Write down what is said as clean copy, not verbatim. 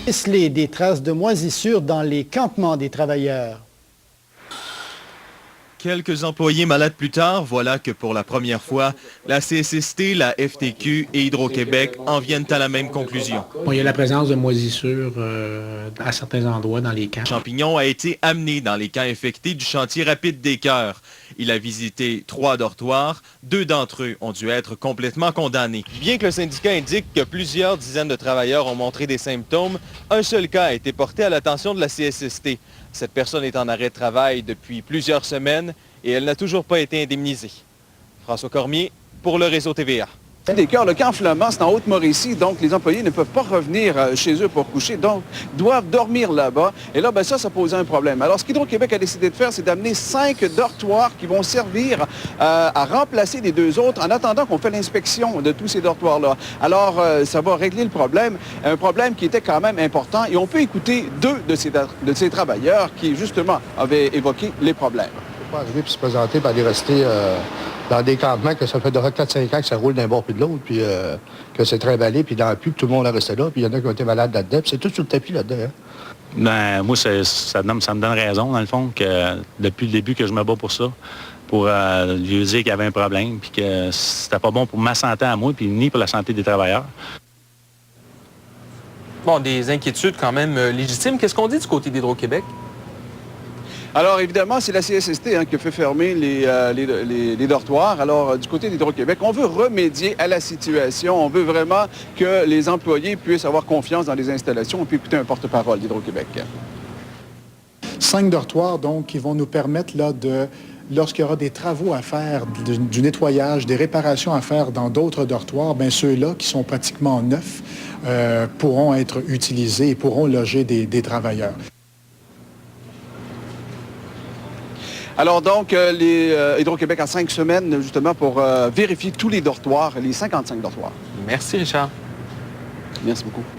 Déceler des traces de moisissure dans les campements des travailleurs. Quelques employés malades plus tard, voilà que pour la première fois, la CSST, la FTQ et Hydro-Québec en viennent à la même conclusion. Bon, il y a la présence de moisissures à certains endroits dans les camps. Champignon a été amené dans les camps infectés du chantier rapide des Cœurs. Il a visité 3 dortoirs. 2 d'entre eux ont dû être complètement condamnés. Bien que le syndicat indique que plusieurs dizaines de travailleurs ont montré des symptômes, un seul cas a été porté à l'attention de la CSST. Cette personne est en arrêt de travail depuis plusieurs semaines et elle n'a toujours pas été indemnisée. François Cormier pour le réseau TVA. Des Cœurs, le camp Flamand, c'est en Haute-Mauricie, donc les employés ne peuvent pas revenir chez eux pour coucher, donc doivent dormir là-bas. Et là, ça posait un problème. Alors, ce qu'Hydro-Québec a décidé de faire, c'est d'amener 5 dortoirs qui vont servir à remplacer les 2 autres en attendant qu'on fait l'inspection de tous ces dortoirs-là. Alors, ça va régler le problème, un problème qui était quand même important. Et on peut écouter 2 de ces travailleurs qui, justement, avaient évoqué les problèmes. Il ne faut pas arriver et se présenter pour aller rester dans des campements que ça fait déjà 4-5 ans que ça roule d'un bord puis de l'autre, puis que c'est trimballé, puis dans la pluie, tout le monde est resté là, puis il y en a qui ont été malades là-dedans, puis c'est tout sur le tapis là-dedans. Hein? Ben, moi, ça me donne raison, dans le fond, que depuis le début que je me bats pour ça, pour lui dire qu'il y avait un problème, puis que c'était pas bon pour ma santé à moi, puis ni pour la santé des travailleurs. Bon, des inquiétudes quand même légitimes. Qu'est-ce qu'on dit du côté d'Hydro-Québec? Alors, évidemment, c'est la CSST qui a fait fermer les dortoirs. Alors, du côté d'Hydro-Québec, on veut remédier à la situation. On veut vraiment que les employés puissent avoir confiance dans les installations. On peut écouter un porte-parole d'Hydro-Québec. 5 dortoirs, donc, qui vont nous permettre, là, lorsqu'il y aura des travaux à faire, du nettoyage, des réparations à faire dans d'autres dortoirs, bien, ceux-là, qui sont pratiquement neufs, pourront être utilisés et pourront loger des travailleurs. Alors donc, Hydro-Québec a 5 semaines justement pour vérifier tous les dortoirs, les 55 dortoirs. Merci, Richard. Merci beaucoup.